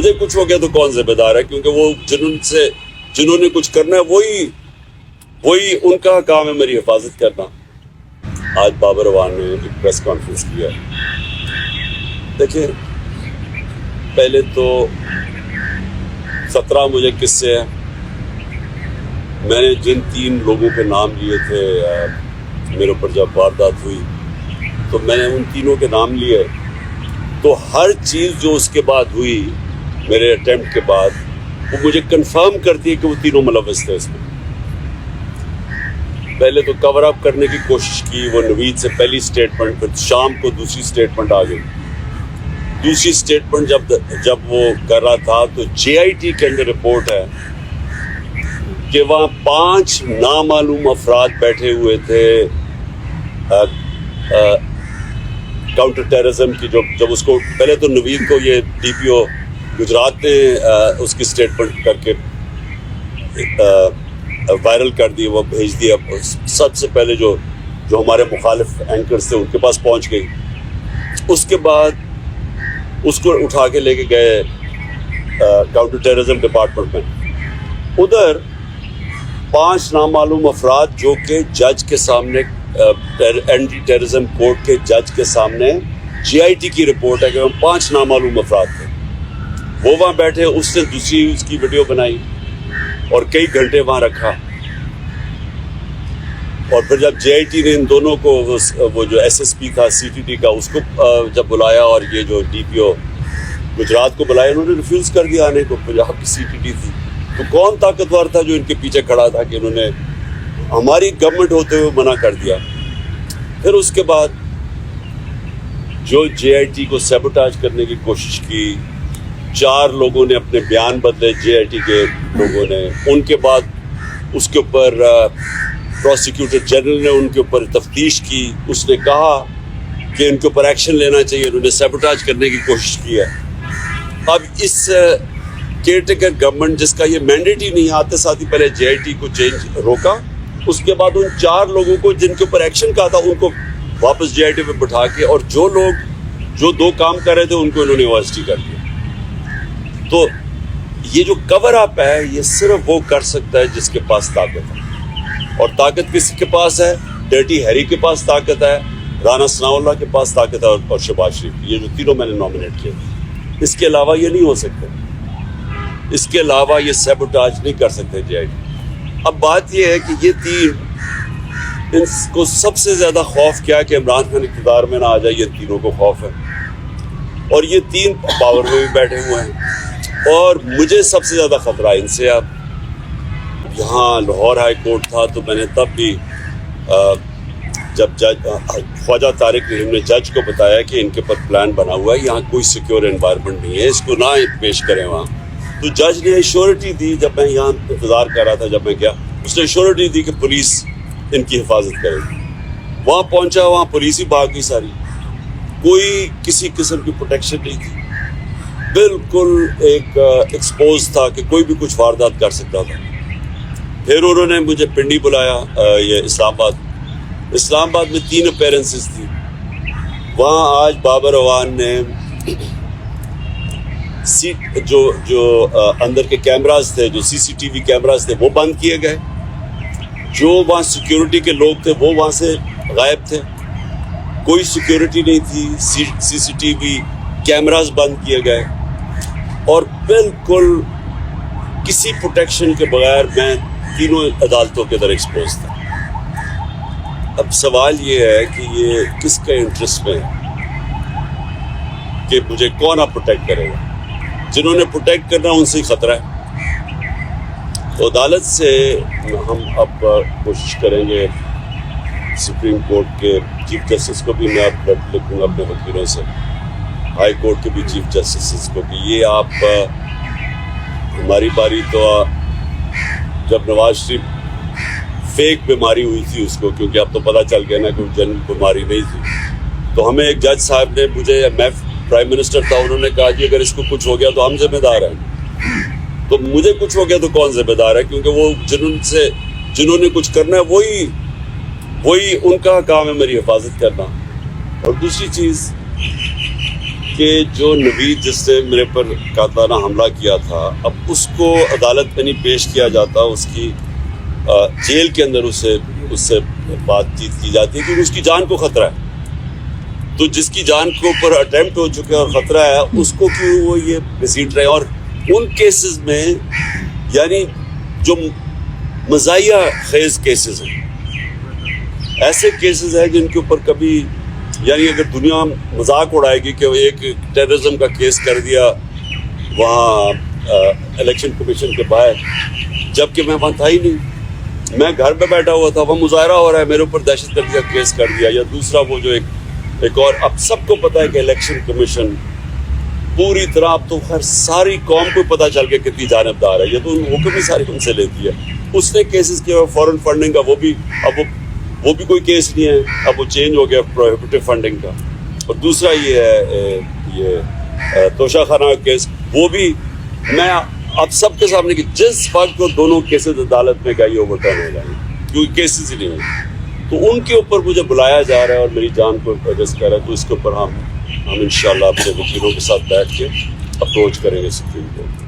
مجھے کچھ ہو گیا تو کون ذمہ دار ہے، کیونکہ وہ جنہوں نے کچھ کرنا ہے وہی ان کا کام ہے میری حفاظت کرنا۔ آج بابر اعوان نے ایک پریس کانفرنس کیا ہے۔ دیکھیں، پہلے تو 17 مجھے قصے ہیں۔ میں نے جن 3 لوگوں کے نام لیے تھے میرے اوپر جب واردات ہوئی، تو میں نے ان تینوں کے نام لیے، تو ہر چیز جو اس کے بعد ہوئی میرے اٹیمپٹ کے بعد، وہ مجھے کنفرم کرتی ہے کہ وہ تینوں ملوث تھے اس میں۔ پہلے تو کور اپ کرنے کی کوشش کی، وہ نوید سے پہلی سٹیٹمنٹ، پھر شام کو دوسری سٹیٹمنٹ آ گئی۔ دوسری سٹیٹمنٹ جب وہ کر رہا تھا تو جے آئی ٹی کے اندر رپورٹ ہے کہ وہاں 5 نامعلوم افراد بیٹھے ہوئے تھے کاؤنٹر ٹیررزم کی، جب اس کو پہلے تو نوید کو یہ ڈی پی او گجرات نے اس کی سٹیٹمنٹ کر کے وائرل کر دی، وہ بھیج دیا، سب سے پہلے جو ہمارے مخالف اینکرز تھے ان کے پاس پہنچ گئی۔ اس کے بعد اس کو اٹھا کے لے کے گئے کاؤنٹر ٹیررزم ڈپارٹمنٹ میں۔ ادھر 5 نامعلوم افراد جو کہ جج کے سامنے، اینٹی ٹیررزم کورٹ کے جج کے سامنے جے آئی ٹی کی رپورٹ ہے کہ ہم 5 نامعلوم افراد تھے، وہ وہاں بیٹھے، اس نے دوسری اس کی ویڈیو بنائی اور کئی گھنٹے وہاں رکھا۔ اور پھر جب جے آئی ٹی نے ان دونوں کو، وہ جو ایس ایس پی تھا سی ٹی ٹی کا، اس کو جب بلایا، اور یہ جو ڈی پی او گجرات کو بلایا، انہوں نے ریفیوز کر دیا آنے کو۔ پنجاب کی سی ٹی ٹی تھی، تو کون طاقتور تھا جو ان کے پیچھے کھڑا تھا کہ انہوں نے ہماری گورنمنٹ ہوتے ہوئے منع کر دیا؟ پھر اس کے بعد جو جے آئی ٹی کو سیبوٹاج کرنے کی کوشش کی، 4 لوگوں نے اپنے بیان بدلے، جے آئی ٹی کے لوگوں نے۔ ان کے بعد اس کے اوپر پروسیکیوٹر جنرل نے ان کے اوپر تفتیش کی، اس نے کہا کہ ان کے اوپر ایکشن لینا چاہیے، انہوں نے سیبوٹاج کرنے کی کوشش کی ہے۔ اب اس کیئر ٹیکر گورنمنٹ، جس کا یہ مینڈیٹ ہی نہیں، آتے ساتھ ہی پہلے جے آئی ٹی کو چینج روکا، اس کے بعد ان 4 لوگوں کو جن کے اوپر ایکشن کہا تھا ان کو واپس جے آئی ٹی پہ بٹھا کے، اور جو لوگ جو 2 کام کر رہے تھے ان کو انہوں نے واسٹی کر دیا۔ تو یہ جو کور اپ ہے، یہ صرف وہ کر سکتا ہے جس کے پاس طاقت ہے، اور طاقت کسی کے پاس ہے؟ ڈرٹی ہیری کے پاس طاقت ہے، رانا ثناء اللہ کے پاس طاقت ہے، اور شہباز شریف، یہ جو تینوں میں نے نامنیٹ کیے۔ اس کے علاوہ یہ نہیں ہو سکتے، اس کے علاوہ یہ سیبوٹاج نہیں کر سکتے جے آئی ٹی۔ اب بات یہ ہے کہ یہ 3، ان کو سب سے زیادہ خوف کیا ہے کہ عمران خان اقتدار میں نہ آ جائے، یہ تینوں کو خوف ہے، اور یہ 3 پاور میں بھی بیٹھے ہوئے ہیں، اور مجھے سب سے زیادہ خطرہ ہے ان سے۔ اب یہاں لاہور ہائی کورٹ تھا تو میں نے تب بھی جب جج خواجہ طارق رحیم نے جج کو بتایا کہ ان کے پر پلان بنا ہوا ہے، یہاں کوئی سیکیور انوائرمنٹ نہیں ہے، اس کو نہ پیش کریں وہاں، تو جج نے ایشورٹی دی۔ جب میں یہاں انتظار کر رہا تھا، جب میں گیا، اس نے ایشورٹی دی کہ پولیس ان کی حفاظت کرے گی۔ وہاں پہنچا، وہاں پولیس ہی بھاگ گئی ساری، کوئی کسی قسم کی پروٹیکشن نہیں تھی، بالکل ایک ایکسپوز تھا کہ کوئی بھی کچھ واردات کر سکتا تھا۔ پھر انہوں نے مجھے پنڈی بلایا، یہ اسلام آباد میں 3 اپیرنسز تھی وہاں۔ آج بابر اعوان نے جو اندر کے کیمراز تھے، جو سی سی ٹی وی کیمراز تھے، وہ بند کیے گئے، جو وہاں سیکیورٹی کے لوگ تھے وہ وہاں سے غائب تھے، کوئی سیکیورٹی نہیں تھی، سی سی ٹی وی کیمراز بند کیے گئے، اور بالکل کسی پروٹیکشن کے بغیر میں تینوں عدالتوں کے در ایکسپوز تھا۔ اب سوال یہ ہے کہ یہ کس کے انٹرسٹ میں ہے کہ مجھے کون آپ پروٹیکٹ کرے گا؟ جنہوں نے پروٹیکٹ کرنا ان سے ہی خطرہ ہے۔ تو عدالت سے ہم اب کوشش کریں گے، سپریم کورٹ کے چیف جسٹس کو بھی میں اب لکھوں گا اپنے وکیلوں سے، ہائی کورٹ کے بھی چیف جسٹس کو، کہ یہ آپ ہماری باری تو جب نواز شریف فیک بیماری ہوئی تھی اس کو، کیونکہ اب تو پتہ چل گیا نا کہ جنرل بیماری نہیں تھی، تو ہمیں ایک جج صاحب نے، میں پرائم منسٹر تھا، انہوں نے کہا کہ اگر اس کو کچھ ہو گیا تو ہم ذمہ دار ہیں، تو مجھے کچھ ہو گیا تو کون ذمہ دار ہے؟ کیونکہ وہ جنہوں نے کچھ کرنا ہے وہی ان کا کام ہے میری حفاظت کرنا۔ اور دوسری چیز، کہ جو نوید جس نے میرے پر قاتلانہ حملہ کیا تھا اب اس کو عدالت میں نہیں پیش کیا جاتا، اس کی جیل کے اندر اس سے بات چیت کی جاتی ہے کیونکہ اس کی جان کو خطرہ ہے. تو جس کی جان کے اوپر اٹیمپٹ ہو چکا ہے اور خطرہ ہے اس کو کیوں وہ یہ گھسیٹ رہے ہیں. اور ان کیسز میں یعنی جو مزاحیہ خیز کیسز ہیں، ایسے کیسز ہیں جن کے اوپر کبھی یعنی اگر دنیا مذاق اڑائے گی کہ ایک ٹیررزم کا کیس کر دیا وہاں الیکشن کمیشن کے باہر، جبکہ میں وہاں تھا ہی نہیں، میں گھر پہ بیٹھا ہوا تھا، وہ مظاہرہ ہو رہا ہے، میرے اوپر دہشت گردی کا کیس کر دیا. یا دوسرا وہ جو ایک اور اب سب کو پتہ ہے کہ الیکشن کمیشن پوری طرح اب تو خیر ساری قوم کو پتہ چل گیا کتنی جانبدار ہے، یہ تو حکم ہی ساری ان سے لیتی ہے. اس نے کیسز کیا فورن فنڈنگ کا، وہ بھی اب وہ بھی کوئی کیس نہیں ہے، اب وہ چینج ہو گیا پروہیبٹیو فنڈنگ کا. اور دوسرا یہ ہے یہ توشہ خانہ کا کیس، وہ بھی میں اب سب کے سامنے کہ جس وقت کو دونوں کیسز عدالت میں گئی اوور ٹرن ہو جائیں گے کیونکہ کیسز ہی نہیں ہیں، تو ان کے اوپر مجھے بلایا جا رہا ہے اور میری جان کو ایڈریس کر رہا ہے. تو اس کے اوپر ہم انشاءاللہ اپنے وکیلوں کے ساتھ بیٹھ کے اپروچ کریں گے سپریم کورٹ.